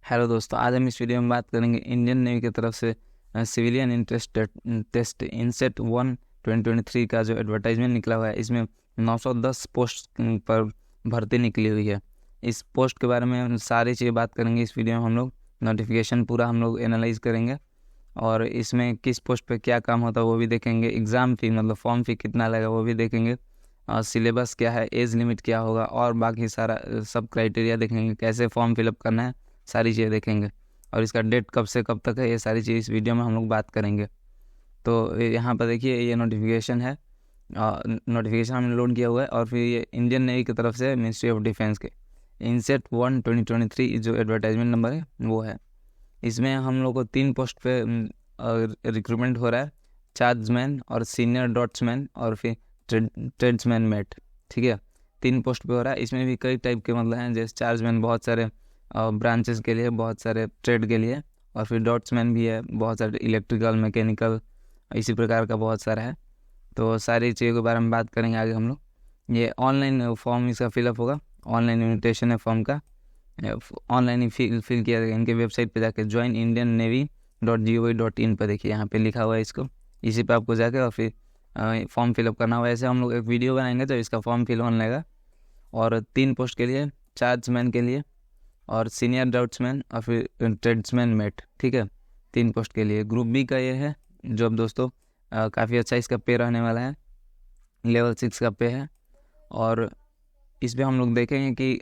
Hello दोस्तों, आज हम इस वीडियो में बात करेंगे इंडियन नेवी की तरफ से सिविलियन इंटरेस्ट टेस्ट इनसेट 1 2023 का जो एडवर्टाइजमेंट निकला हुआ है। इसमें 910 पोस्ट पर भर्ती निकली हुई है। इस पोस्ट के बारे में हम सारी चीज़ें बात करेंगे इस वीडियो में। हम लोग नोटिफिकेशन पूरा हम लोग एनालाइज करेंगे और इसमें किस पोस्ट पे क्या काम होता है वो भी देखेंगे। एग्ज़ाम फी मतलब फॉर्म फी कितना लगेगा वो भी देखेंगे। सिलेबस क्या है, एज लिमिट क्या होगा और बाकी सारा सब क्राइटेरिया देखेंगे, कैसे फॉर्म फिलअप करना है, सारी चीज़ें देखेंगे। और इसका डेट कब से कब तक है ये सारी चीज़ इस वीडियो में हम लोग बात करेंगे। तो यहाँ पर देखिए ये नोटिफिकेशन है। नोटिफिकेशन हमने लोड किया हुआ है और फिर ये इंडियन नेवी की तरफ से मिनिस्ट्री ऑफ डिफेंस के इनसेट 1 2023 जो एडवर्टाइजमेंट नंबर है वो है। इसमें हम लोग को 3 पोस्ट पे रिक्रूटमेंट हो रहा है, चार्जमैन और सीनियर डॉट्समैन और फिर ट्रेड्समैन मेट। ठीक है, 3 पोस्ट पे हो रहा है। इसमें भी कई टाइप के मतलब हैं, जैसे चार्जमैन बहुत सारे ब्रांचेस के लिए, बहुत सारे ट्रेड के लिए, और फिर डॉट्समैन भी है, बहुत सारे इलेक्ट्रिकल मैकेनिकल इसी प्रकार का बहुत सारा है। तो सारी चीज़ों के बारे में बात करेंगे आगे हम लोग। ये ऑनलाइन फॉर्म इसका फिलअप होगा, ऑनलाइन इन्विटेशन है फॉर्म का, ऑनलाइन ही फिल किया जाएगा। इनके वेबसाइट पे जाके joinindiannavy.gov.in पर देखिए यहाँ पे लिखा हुआ है, इसको इसी पे आपको जाके और फिर फॉर्म फिलअप करना हुआ। ऐसे हम लोग एक वीडियो बनाएंगे तो इसका फॉर्म फिल होने लगेगा। और 3 पोस्ट के लिए, चार्जमैन के लिए और सीनियर डाउट्समैन और फिर ट्रेड्समैन मेट। ठीक है, 3 पोस्ट के लिए। ग्रुप बी का ये है जो अब दोस्तों काफ़ी अच्छा इसका पे रहने वाला है, लेवल 6 का पे है। और इस पर हम लोग देखेंगे कि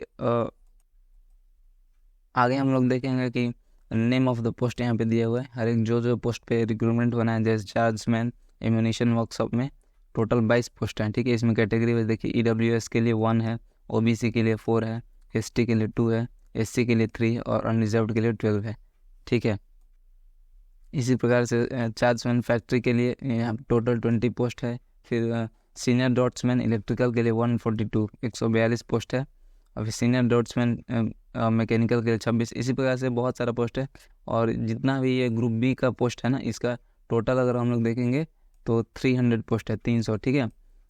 आगे हम लोग देखेंगे कि नेम ऑफ द पोस्ट यहाँ पे दिया हुआ है, हर एक जो पोस्ट पे रिक्रूटमेंट होना है। जैसे चार्जमैन एम्यूनिशन वर्कशॉप में टोटल 22 पोस्ट हैं। ठीक है, इसमें कैटेगरी वाइज देखिए, EWS के लिए 1 है, OBC के लिए 4 है, ST के लिए 2 है, SC के लिए 3 और अनरिजर्व्ड के लिए 12 है। ठीक है, इसी प्रकार से चार्जमैन फैक्ट्री के लिए यहाँ टोटल 20 पोस्ट है। फिर सीनियर डॉट्समैन इलेक्ट्रिकल के लिए 142 142 पोस्ट है। और फिर सीनियर डॉट्समैन मैकेनिकल के लिए 26। इसी प्रकार से बहुत सारा पोस्ट है। और जितना भी ये ग्रुप बी का पोस्ट है ना, इसका टोटल अगर हम लोग देखेंगे तो 300 पोस्ट है, 300। ठीक है,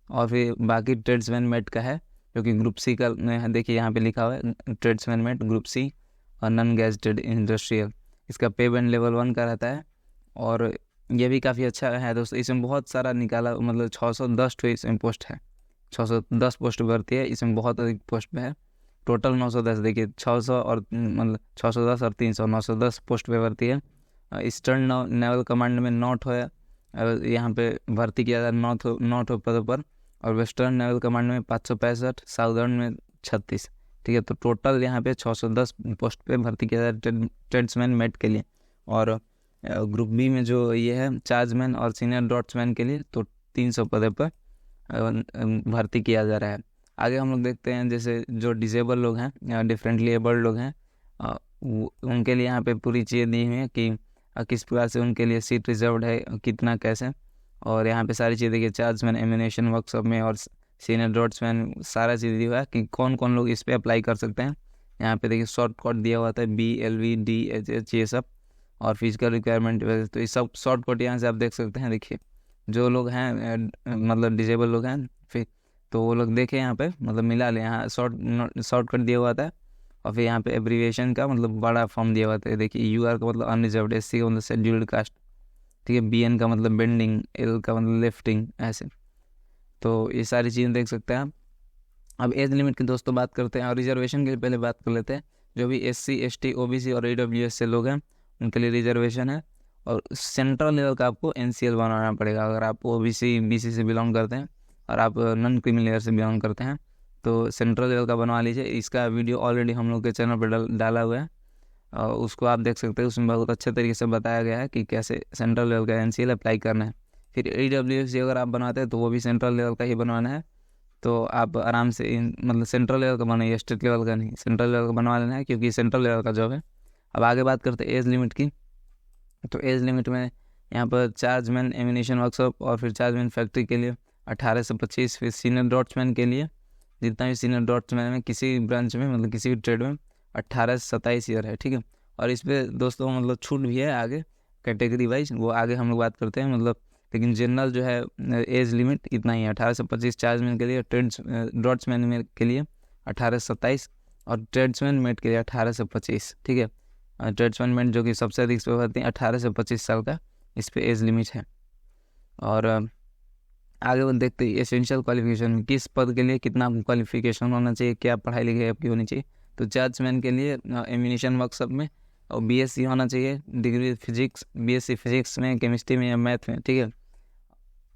और फिर बाकी ट्रेड्समैन मेट का है जो कि ग्रुप सी का देखिए यहाँ पे लिखा हुआ है, ट्रेड्समैन मेट ग्रुप सी और नॉन गैजेटेड इंडस्ट्रियल। इसका पे बैंड लेवल 1 का रहता है और ये भी काफ़ी अच्छा है दोस्तों। इसमें बहुत सारा निकाला, मतलब 610 इसमें पोस्ट है, 610 पोस्ट भरती है। इसमें बहुत अधिक पोस्ट पे है, टोटल 910। देखिए 600 और मतलब 610 और 300, 910 पोस्ट पे भर्ती है। ईस्टर्न नेवल कमांड में नॉट है, यहाँ पे भर्ती किया जाए नॉट पदों पर। और वेस्टर्न नेवल कमांड में 565, साउदर्न में 36। ठीक है, तो टोटल यहाँ पे 610 पोस्ट पे भर्ती किया जाए ट्रेड्समैन मेट के लिए। और ग्रुप बी में जो ये है चार्जमैन और सीनियर डॉट्समैन के लिए तो 300 पदों पर भर्ती किया जा रहा है। आगे हम लोग देखते हैं, जैसे जो डिसेबल लोग हैं, डिफरेंटली एबल्ड लोग हैं, उनके लिए यहाँ पे पूरी चीज़ें दी हुई है कि किस प्रकार से उनके लिए सीट रिजर्व्ड है, कितना कैसे। और यहाँ पे सारी चीज़ देखिए, चार्जमैन एम्यूनेशन वर्कशॉप में और सीनियर डॉट्समैन सारा चीज़ दिया हुआ है कि कौन कौन लोग इस पर अप्लाई कर सकते हैं। यहाँ पे देखिए शॉर्ट कट दिया हुआ था, BLV DHH ये सब, और फिजिकल रिक्वायरमेंट। तो ये सब शॉर्ट कट यहाँ से आप देख सकते हैं। देखिए जो लोग हैं मतलब डिजेबल लोग हैं, फिर तो वो लोग देखें यहाँ पे, मतलब मिला ले, यहाँ शॉर्टकट दिया हुआ था। और फिर यहाँ पे एब्रीविएशन का मतलब बड़ा फॉर्म दिया हुआ था। देखिए UR का मतलब अनरिजर्व्ड, SC का मतलब शेड्यूल्ड कास्ट। ठीक है, BN का मतलब बेंडिंग, L का मतलब लिफ्टिंग, ऐसे। तो ये सारी चीज़ें देख सकते हैं आप। अब एज लिमिट की दोस्तों बात करते हैं और रिजर्वेशन के लिए पहले बात कर लेते हैं। जो भी SC ST OBC और EWS से लोग हैं उनके लिए रिजर्वेशन है। और सेंट्रल लेवल का आपको NCL बनाना पड़ेगा अगर आप OBC BC से बिलोंग करते हैं और आप नॉन क्रीमी लेयर से बिलोंग करते हैं तो सेंट्रल लेवल का बनवा लीजिए। इसका वीडियो ऑलरेडी हम लोग के चैनल पर डाला हुआ है और उसको आप देख सकते हैं। उसमें बहुत अच्छे तरीके से बताया गया है कि कैसे सेंट्रल लेवल का NCL अप्लाई करना है। फिर EWS अगर आप बनाते हैं तो वो भी सेंट्रल लेवल का ही बनवाना है। तो आप आराम से मतलब सेंट्रल लेवल का बनाइए, स्टेट लेवल का नहीं, सेंट्रल लेवल का बनवा लेना है क्योंकि सेंट्रल लेवल का जॉब है। अब आगे बात करते हैं एज लिमिट की। तो एज लिमिट में यहाँ पर चार्जमैन एम्यूनेशन वर्कशॉप और फिर चार्जमैन फैक्ट्री के लिए 18 से 25। फिर सीनियर डॉट्समैन के लिए जितना भी सीनियर डॉट्समैन में किसी ब्रांच में मतलब किसी भी ट्रेड में 18 से 27 ईयर है। ठीक है, और इस पर दोस्तों मतलब छूट भी है आगे कैटेगरी वाइज, वो आगे हम लोग बात करते हैं मतलब। लेकिन जनरल जो है एज लिमिट इतना ही है, 18 से 25 चार्जमैन के लिए, डॉट्समैन के लिए 18 से 27 और ट्रेड्समैन मेट के लिए 18 से 25। ठीक है, ट्रेड्समैन जो कि सबसे अधिक इस पर भर्ती 18 से 25 साल का इस पर एज लिमिट है। और आगे वो देखते हैं एसेंशियल क्वालिफिकेशन, किस पद के लिए कितना क्वालिफिकेशन होना चाहिए, क्या पढ़ाई लिखाई आपकी होनी चाहिए। तो चार्जमैन के लिए एम्यूनिशन वर्कशॉप में और बीएससी होना चाहिए, डिग्री फिजिक्स, बीएससी फिजिक्स में, केमिस्ट्री में या मैथ में, ठीक है।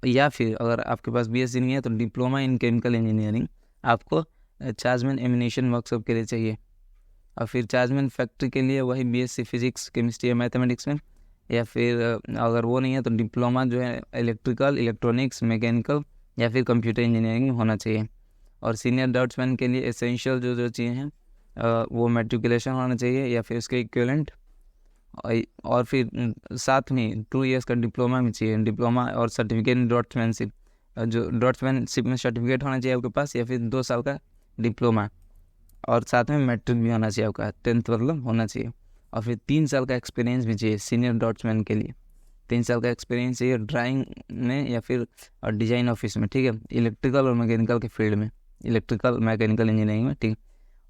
या फिर अगर आपके पास बीएससी नहीं है तो डिप्लोमा इन केमिकल इंजीनियरिंग आपको चार्जमैन एम्यूनिशन वर्कशॉप के लिए चाहिए। और फिर चार्जमैन फैक्ट्री के लिए वही बीएससी फिजिक्स, केमिस्ट्री या मैथमेटिक्स में, या फिर अगर वो नहीं है तो डिप्लोमा जो है इलेक्ट्रिकल, इलेक्ट्रॉनिक्स, मैकेनिकल या फिर कंप्यूटर इंजीनियरिंग होना चाहिए। और सीनियर ड्राफ्ट्समैन के लिए एसेंशियल जो चीज़ें हैं वो मैट्रिकुलेशन होना चाहिए या फिर उसके इक्विवेलेंट। और फिर साथ में 2 इयर्स का डिप्लोमा भी चाहिए, डिप्लोमा और सर्टिफिकेट इन ड्राफ्ट्समैनशिप, जो ड्राफ्ट्समैनशिप में सर्टिफिकेट होना चाहिए आपके पास, या फिर 2 साल का डिप्लोमा और साथ में मैट्रिक भी होना चाहिए आपका, 10th मतलब होना चाहिए। और फिर 3 साल का एक्सपीरियंस भी चाहिए सीनियर ड्राफ्ट्समैन के लिए, 3 साल का एक्सपीरियंस चाहिए ड्राइंग में या फिर डिज़ाइन ऑफिस में, ठीक है, इलेक्ट्रिकल और मैकेनिकल के फील्ड में, इलेक्ट्रिकल मैकेनिकल इंजीनियरिंग में, ठीक।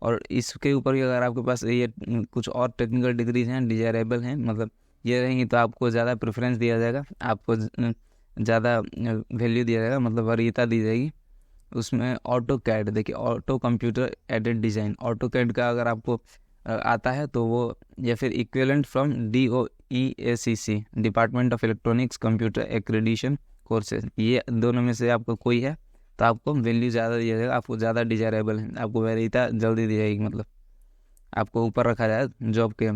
और इसके ऊपर भी अगर आपके पास ये कुछ और टेक्निकल डिग्रीज हैं, डिजायरेबल हैं, मतलब ये रहेंगी तो आपको ज़्यादा प्रेफरेंस दिया जाएगा, आपको ज़्यादा वैल्यू दिया जाएगा, मतलब वरीयता दी जाएगी। उसमें ऑटो कैड, देखिए auto computer aided design, AutoCAD का अगर आपको आता है तो वो, या फिर equivalent from DOEACC, department of electronics computer accreditation courses, ये दोनों में से आपको कोई है तो आपको वैल्यू ज़्यादा दिया जाएगा, आपको ज़्यादा डिजायरेबल है, आपको वरीयता जल्दी दी जाएगी, मतलब आपको ऊपर रखा जाए जॉब के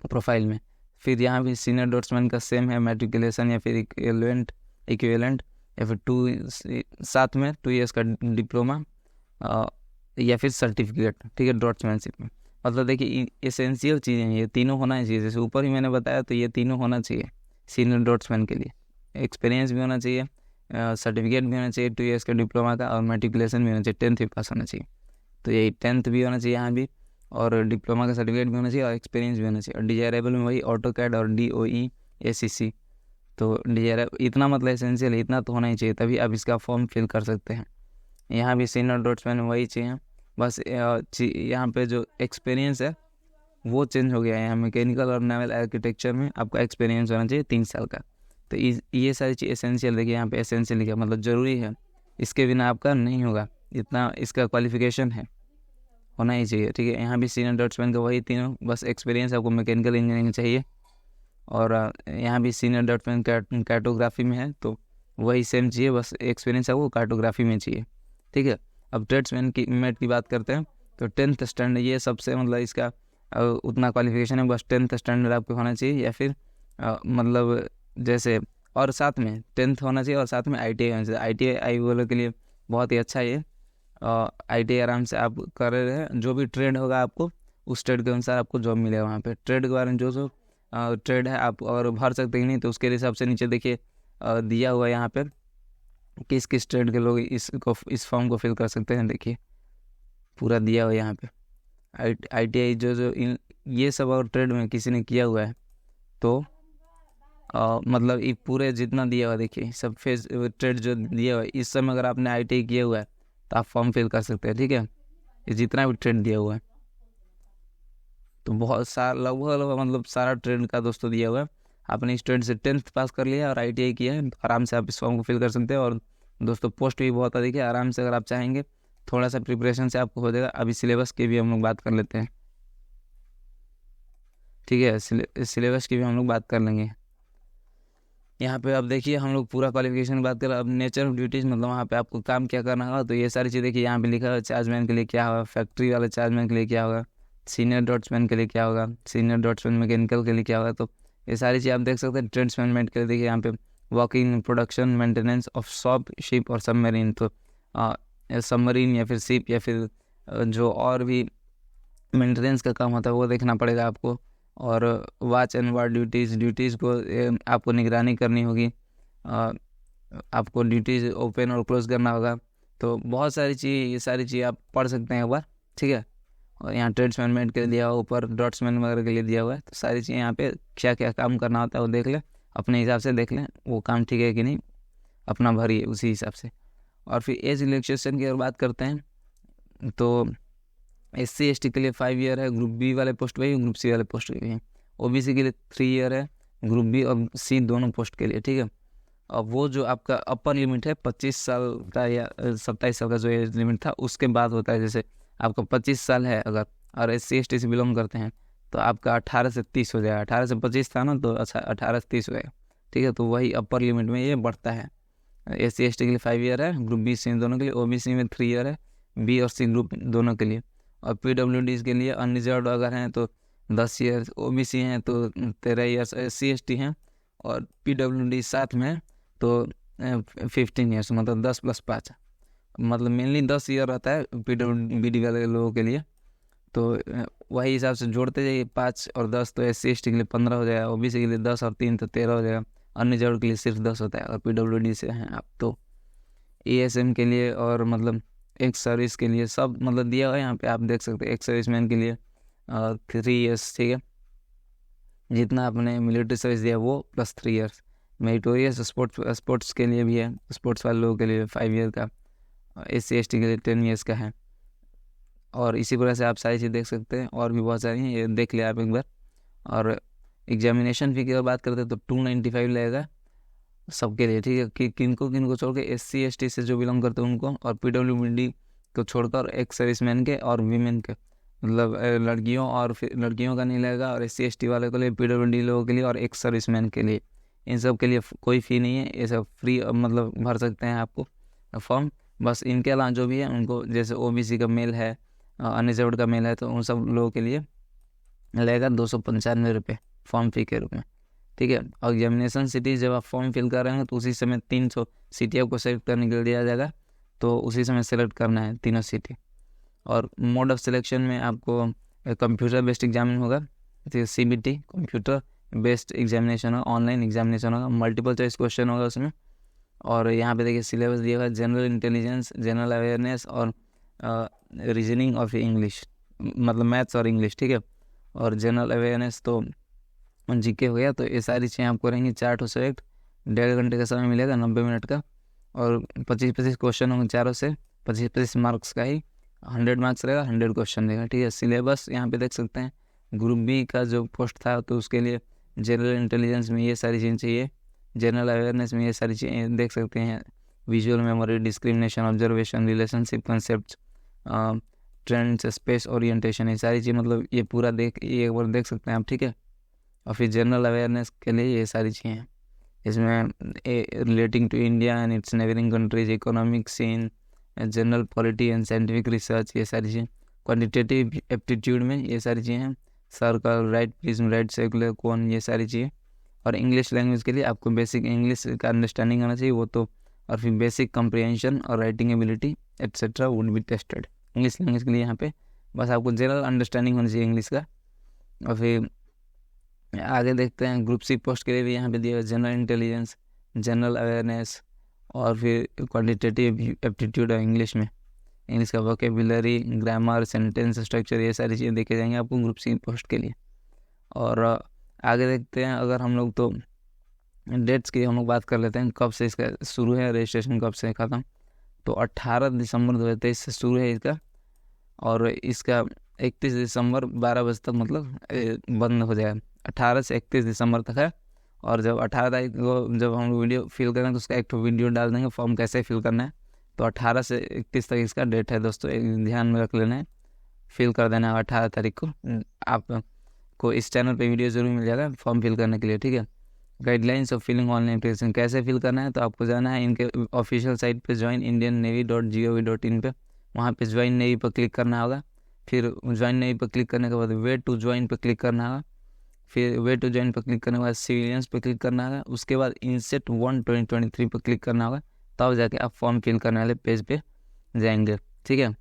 प्रोफाइल में। फिर यहाँ भी सीनियर ड्राफ्ट्समैन का सेम है, मैट्रिकुलेशन या फिर इक्विवेलेंट या फिर साथ में 2 इयर्स का डिप्लोमा या फिर सर्टिफिकेट, ठीक है, ड्राफ्ट्समैनशिप में। मतलब देखिए एसेंशियल चीज़ें ये तीनों होना चाहिए, जैसे ऊपर ही मैंने बताया, तो ये तीनों होना चाहिए सीनियर ड्राफ्ट्समैन के लिए। एक्सपीरियंस भी होना चाहिए, सर्टिफिकेट भी होना चाहिए 2 इयर्स का डिप्लोमा का, और मैट्रिकुलेशन भी होना चाहिए, 10th भी पास होना चाहिए। तो यही 10th भी होना चाहिए यहाँ भी, और डिप्लोमा का सर्टिफिकेट भी होना चाहिए, और एक्सपीरियंस भी होना चाहिए। और डिजायरेबल में वही ऑटो कैड और DOEACC। तो डिजायरेबल इतना मतलब एसेंशियल है, इतना तो होना ही चाहिए, तभी आप इसका फॉर्म फिल कर सकते हैं। यहाँ भी सीनियर ड्राफ्ट्समैन में वही चाहिए, बस यहाँ पे जो एक्सपीरियंस है वो चेंज हो गया है। यहाँ मैकेनिकल और नेवल आर्किटेक्चर में आपका एक्सपीरियंस होना चाहिए 3 साल का। तो ये सारी चीज़ एसेंशियल, देखिए यहाँ पे एसेंशियल लिखा, मतलब ज़रूरी है, इसके बिना आपका नहीं होगा, इतना इसका क्वालिफिकेशन है, होना ही चाहिए, ठीक है। यहाँ भी सीनियर ड्राफ्ट्समैन का वही तीनों, बस एक्सपीरियंस आपको मैकेनिकल इंजीनियरिंग चाहिए। और यहाँ भी सीनियर ड्राफ्ट्समैन कार्टोग्राफी में है तो वही सेम चाहिए, बस एक्सपीरियंस आपको कार्टोग्राफी में चाहिए, ठीक है। अब ट्रेड्समैन की मेट की बात करते हैं, तो 10th स्टैंडर्ड ये सबसे, मतलब इसका उतना क्वालिफिकेशन है, बस 10th स्टैंडर्ड आपको होना चाहिए, या फिर मतलब जैसे, और साथ में 10th होना चाहिए, और साथ में ITI होना चाहिए। ITI वालों के लिए बहुत ही अच्छा है, ITI आराम से आप कर रहे हैं, जो भी ट्रेड होगा आपको उस ट्रेड के अनुसार आपको जॉब मिलेगा वहाँ पे। ट्रेड के बारे में जो ट्रेड है आप और भर सकते हैं, नहीं तो उसके लिए सबसे नीचे देखिए दिया हुआ यहाँ पे किस किस ट्रेड के लोग इस फॉर्म को फिल कर सकते हैं, देखिए पूरा दिया हुआ यहाँ पे। ITI जो ये सब और ट्रेड में किसी ने किया हुआ है तो मतलब ये पूरे जितना दिया हुआ, देखिए सब फेज ट्रेड जो दिया हुआ है, इस समय अगर आपने ITI किया हुआ है तो आप फॉर्म फिल कर सकते हैं, ठीक है। ये जितना भी ट्रेड दिया हुआ है तो बहुत सारा लगभग मतलब सारा ट्रेड का दोस्तों दिया हुआ है। आपने इस ट्रेड से 10th पास कर लिया और ITI किया है, तो आराम से आप इस फॉर्म को फिल कर सकते हैं। और दोस्तों पोस्ट भी बहुत अधिक है, आराम से अगर आप चाहेंगे थोड़ा सा प्रिपरेशन से आपको हो जाएगा। अभी सिलेबस की भी हम लोग बात कर लेते हैं, ठीक है, सिलेबस की भी हम लोग बात कर लेंगे। यहाँ पे अब देखिए हम लोग पूरा क्वालिफिकेशन की बात करें। अब नेचर ऑफ ड्यूटीज़, मतलब वहाँ पे आपको काम क्या करना होगा, तो ये सारी चीज़ देखिए यहाँ पे लिखा है। चार्जमैन के लिए क्या होगा, फैक्ट्री वाले चार्जमैन के लिए क्या होगा, सीनियर ड्राफ्ट्समैन के लिए क्या होगा, सीनियर ड्राफ्ट्समैन मैकेनिकल के लिए क्या होगा, तो ये सारी चीज़ आप देख सकते हैं। ट्रेड्समैन के लिए देखिए यहाँ पे working, production, maintenance of shop, ship और सबमरीन, तो सबमरीन या फिर शिप या फिर जो और भी मेंटेनेंस का काम होता है वो देखना पड़ेगा आपको। और वॉच एंड वार्ड ड्यूटीज़ को आपको निगरानी करनी होगी, आपको ड्यूटीज़ ओपन और क्लोज करना होगा। तो बहुत सारी चीज़, ये सारी चीज़ आप पढ़ सकते हैं एक बार, ठीक है। और यहाँ ट्रेड्समैन के लिए दिया हुआ, ऊपर ड्राफ्ट्समैन वगैरह के लिए दिया हुआ है, तो सारी चीज़ें यहाँ पे क्या क्या काम करना होता है वो देख लें, अपने हिसाब से देख लें वो काम ठीक है कि नहीं, अपना भरिए उसी हिसाब से। और फिर एज रिलैक्सेशन की अगर बात करते हैं तो SC/ST के लिए 5 ईयर है, ग्रुप बी वाले पोस्ट पे भी, ग्रुप सी वाले पोस्ट पे भी है। OBC के लिए 3 ईयर है, ग्रुप बी और सी दोनों पोस्ट के लिए, ठीक है। अब वो जो आपका अपर लिमिट है 25 साल का या 27 साल का जो एज लिमिट था उसके बाद होता है। जैसे आपका 25 साल है अगर और SC/ST से बिलोंग करते हैं तो आपका 18 से 30 हो जाएगा। 18 से 25 था ना, तो अच्छा 18 से 30 हो जाएगा, ठीक है। तो वही अपर लिमिट में ये बढ़ता है। SC/ST के लिए 5 ईयर है, ग्रुप बी सी दोनों के लिए। OBC में 3 ईयर है, बी और सी ग्रुप दोनों के लिए। और PWD के लिए अनरिजर्व अगर हैं तो 10 ईयर, OBC हैं तो 13 ईयर्स, SC/ST हैं और PWD साथ में तो 15 ईयर्स, मतलब 10 + 5, मतलब मेनली 10 ईयर रहता है PWD वाले लोगों के लिए। तो वही हिसाब से जोड़ते जाइए, 5 और 10 तो SC/ST के लिए 15 हो जाएगा, OBC के लिए 10 और 3 तो 13 हो जाएगा, अनरिजर्व के लिए सिर्फ 10 होता है। और PWD से हैं आप तो ASM के लिए और मतलब एक्स सर्विस के लिए सब मतलब दिया हुआ है यहाँ पे, आप देख सकते हैं। एक्स सर्विसमैन के लिए 3 ईयर्स, ठीक है, जितना आपने मिलिट्री सर्विस दिया वो प्लस 3 ईयर्स। मेरिटोरियस स्पोर्ट्स के लिए भी है, स्पोर्ट्स वाले लोगों के लिए 5 ईयर का। SC/ST के लिए 10 ईयर्स का है। और इसी तरह से आप सारी चीज़ देख सकते हैं, और भी बहुत सारी हैं, ये देख लिया आप एक बार। और एग्जामिनेशन फी की अगर बात करते हैं तो 295 लगेगा सबके लिए, ठीक है। कि किनको छोड़ के SC/ST से जो बिलोंग करते हैं उनको, और PWD को छोड़कर एक्स सर्विसमैन के और वीमेन के, मतलब लड़कियों और फिर लड़कियों का नहीं लगेगा। और SC/ST वाले के लिए, PWD लोगों के लिए और एक्स सर्विसमैन के लिए, इन सब के लिए कोई फ़ी नहीं है, ये सब फ्री मतलब भर सकते हैं आपको फॉर्म। बस इनके अलावा जो भी है उनको, जैसे OBC का मेल है, अनरिजर्व्ड का मेल है, तो उन सब लोगों के लिए लगेगा 295 रुपये फॉर्म फ़ी के रूप में, ठीक है। और एग्जामिनेशन सिटी जब आप फॉर्म फिल कर रहे हैं तो उसी समय 300 सिटी आपको सेलेक्ट करने के लिए दिया जाएगा, तो उसी समय सेलेक्ट करना है तीनों सिटी। और मोड ऑफ सिलेक्शन में आपको कंप्यूटर बेस्ड एग्जामिनेशन होगा, CBT कंप्यूटर बेस्ड एग्जामिनेशन होगा, ऑनलाइन एग्जामिनेशन होगा, मल्टीपल चॉइस क्वेश्चन होगा उसमें। और यहाँ पे देखिए सिलेबस दिया हुआ है, जनरल इंटेलिजेंस, जनरल अवेयरनेस और रीजनिंग और फिर इंग्लिश, मतलब मैथ्स और इंग्लिश, ठीक है। और जनरल अवेयरनेस तो GK हो गया। तो ये सारी चीज़ें आपको रहेंगी। 4 टू सब्जेक्ट, 1.5 घंटे का समय मिलेगा, 90 मिनट का। और 25-25 क्वेश्चन होंगे चारों से, 25-25 मार्क्स का ही 100 मार्क्स रहेगा, 100 क्वेश्चन रहेगा, ठीक है। सिलेबस यहाँ पे देख सकते हैं। ग्रुप बी का जो पोस्ट था तो उसके लिए जनरल इंटेलिजेंस में ये सारी चीज़ें चाहिए, जनरल अवेयरनेस में ये सारी चीज़ें देख सकते हैं। Visual memory, discrimination, observation, relationship concept, trends, space orientation, ये सारी चीज़ मतलब ये पूरा ये एक बार देख सकते हैं आप, ठीक है। और फिर जनरल अवेयरनेस के लिए ये सारी चीज़ें हैं इसमें, relating to India and its neighbouring countries, economic scene, general polity and scientific research, ये सारी चीज़ें। क्वान्टिटेटिव एप्टीट्यूड में ये सारी चीज़ें हैं, circle, right prism, right circular cone, ये सारी चीज़ें। और इंग्लिश लैंग्वेज के लिए आपको बेसिक इंग्लिश का अंडरस्टैंडिंग आना चाहिए, वो तो। और फिर बेसिक कंप्रिहेंशन और writing ability etcetera would be tested. English language के लिए यहाँ पे बस आपको जनरल अंडरस्टैंडिंग होनी चाहिए इंग्लिश का। और फिर आगे देखते हैं, ग्रुप सी पोस्ट के लिए भी यहाँ पे दिया है जनरल इंटेलिजेंस, जनरल अवेयरनेस और फिर क्वान्टिटेटिव एप्टीट्यूड है इंग्लिश में, इंग्लिश का वोकेबुलरी, ग्रामर, सेंटेंस स्ट्रक्चर, ये सारी चीज़ें देखे जाएंगे आपको ग्रुप सी पोस्ट के लिए। और आगे देखते हैं, अगर हम लोग तो डेट्स की हम लोग बात कर लेते हैं, कब से इसका शुरू है, रजिस्ट्रेशन कब से ख़त्म। तो 18 दिसंबर 2023 से शुरू है इसका, और इसका 31 दिसंबर 12 बजे तक मतलब बंद हो जाएगा। 18 से 31 दिसंबर तक है। और जब 18 तारीख को जब हम वीडियो फिल करेंगे तो उसका एक तो वीडियो डाल देंगे फॉर्म कैसे फिल करना है। तो 18 से 31 तक इसका डेट है दोस्तों, एक ध्यान में रख लेना है, फिल कर देना है 18 तारीख को। आपको इस चैनल पे वीडियो ज़रूर मिल जाएगा फॉर्म फिल करने के लिए, ठीक है। Guidelines of filling online application कैसे फिल करना है, तो आपको जाना है इनके ऑफिशियल साइट पे joinindiannavy.gov.in पे, वहाँ पे ज्वाइन नेवी पर क्लिक करना होगा। फिर ज्वाइन नेवी पर क्लिक करने के बाद वे टू ज्वाइन पर क्लिक करना होगा। फिर वे टू ज्वाइन पर क्लिक करने के बाद सिविलियंस पर क्लिक करना होगा। उसके बाद इंसेट 1 2023 पर क्लिक करना होगा, तब जाके आप फॉर्म फिल करने वाले पेज पे जाएंगे, ठीक है।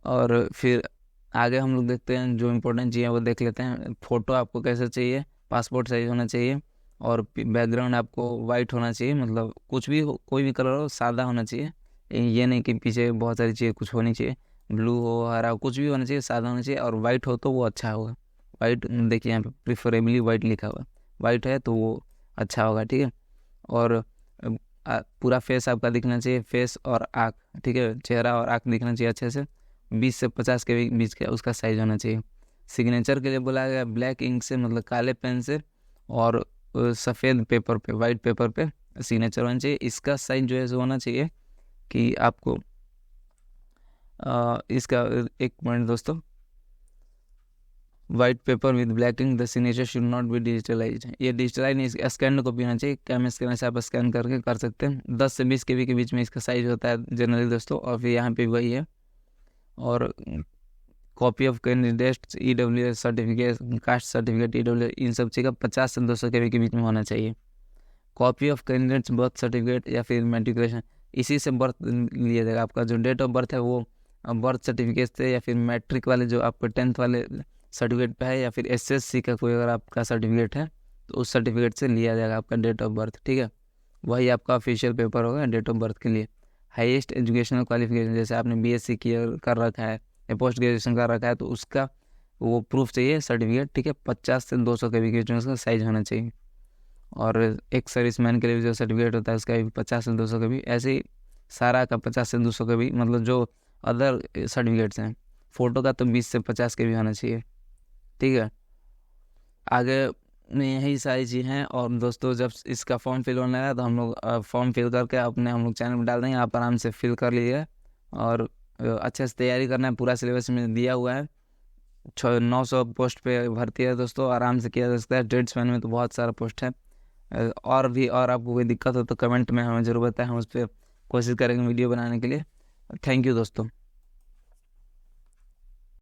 और फिर आगे हम लोग देखते हैं जो इम्पोर्टेंट चीज़ें वो देख लेते हैं। फ़ोटो आपको कैसे चाहिए, पासपोर्ट साइज होना चाहिए, और बैकग्राउंड आपको वाइट होना चाहिए, मतलब कुछ भी हो, कोई भी कलर हो, सादा होना चाहिए। ये नहीं कि पीछे बहुत सारी चीज़ें कुछ होनी चाहिए, ब्लू हो, हरा, कुछ भी होना चाहिए, सादा होना चाहिए। और वाइट हो तो वो अच्छा होगा, वाइट देखिए यहाँ पे प्रिफरेबली वाइट लिखा हुआ, वाइट है तो वो अच्छा होगा, ठीक है। और पूरा फेस आपका दिखना चाहिए, फेस और आँख, ठीक है, चेहरा और आँख दिखना चाहिए अच्छे से। 20 से 50 के बीच का उसका साइज होना चाहिए। सिग्नेचर के लिए बोला गया ब्लैक इंक से, मतलब काले पेन से और सफ़ेद पेपर पे, वाइट पेपर पे सिग्नेचर होना चाहिए। इसका साइज जो है सो होना चाहिए कि आपको इसका एक मिनट दोस्तों, white paper with black ink the signature should not be digitalise. ये डिजिटलाइज नहीं, स्कैन कॉपी होना चाहिए। कैम स्कैनर से आप स्कैन करके कर सकते हैं। 10 से 20 KB के बीच में इसका साइज होता है जनरली दोस्तों, और फिर यहाँ पे वही है। और copy of candidate EWS certificate, caste certificate EWS, इन सब चीज़ का 50 से 200 KB के बीच में होना चाहिए। Copy of candidates birth certificate या फिर मेट्रिकुलेशन, इसी से बर्थ लिया जाएगा। आपका जो डेट ऑफ बर्थ है वो बर्थ सर्टिफिकेट से या फिर मैट्रिक वाले जो आपको 10th वाले सर्टिफिकेट पे है, या फिर SSC का कोई अगर आपका सर्टिफिकेट है तो उस सर्टिफिकेट से लिया जाएगा आपका डेट ऑफ बर्थ, ठीक है। वही आपका ऑफिशियल पेपर होगा डेट ऑफ बर्थ के लिए। हाईएस्ट एजुकेशनल क्वालिफिकेशन, जैसे आपने BSc कर रखा है या पोस्ट ग्रेजुएशन कर रखा है तो उसका वो प्रूफ चाहिए सर्टिफिकेट, ठीक है। 50 से 200 KB के बीच में उसका साइज होना चाहिए। और एक सर्विसमैन के लिए जो सर्टिफिकेट होता है उसका भी 50 से 200 KB, ऐसे ही सारा का 50 से 200 KB, मतलब जो अदर सर्टिफिकेट्स हैं। फ़ोटो का तो 20 से 50 KB होना चाहिए, ठीक है। आगे में यही सारी चीज़ हैं। और दोस्तों जब इसका फॉर्म फिल होने लगा तो हम लोग फॉर्म फिल करके हम लोग चैनल पर डाल देंगे, आप आराम से फिल कर लीजिए। और अच्छे से तैयारी करना है, पूरा सिलेबस में दिया हुआ है। 900 पोस्ट पे भर्ती है दोस्तों, आराम से किया जा सकता है। ट्रेड्समैन में तो बहुत सारा पोस्ट है। और आपको कोई दिक्कत हो तो कमेंट में हमें ज़रूर बताएं, हम उस पर कोशिश करेंगे वीडियो बनाने के लिए। थैंक यू दोस्तों।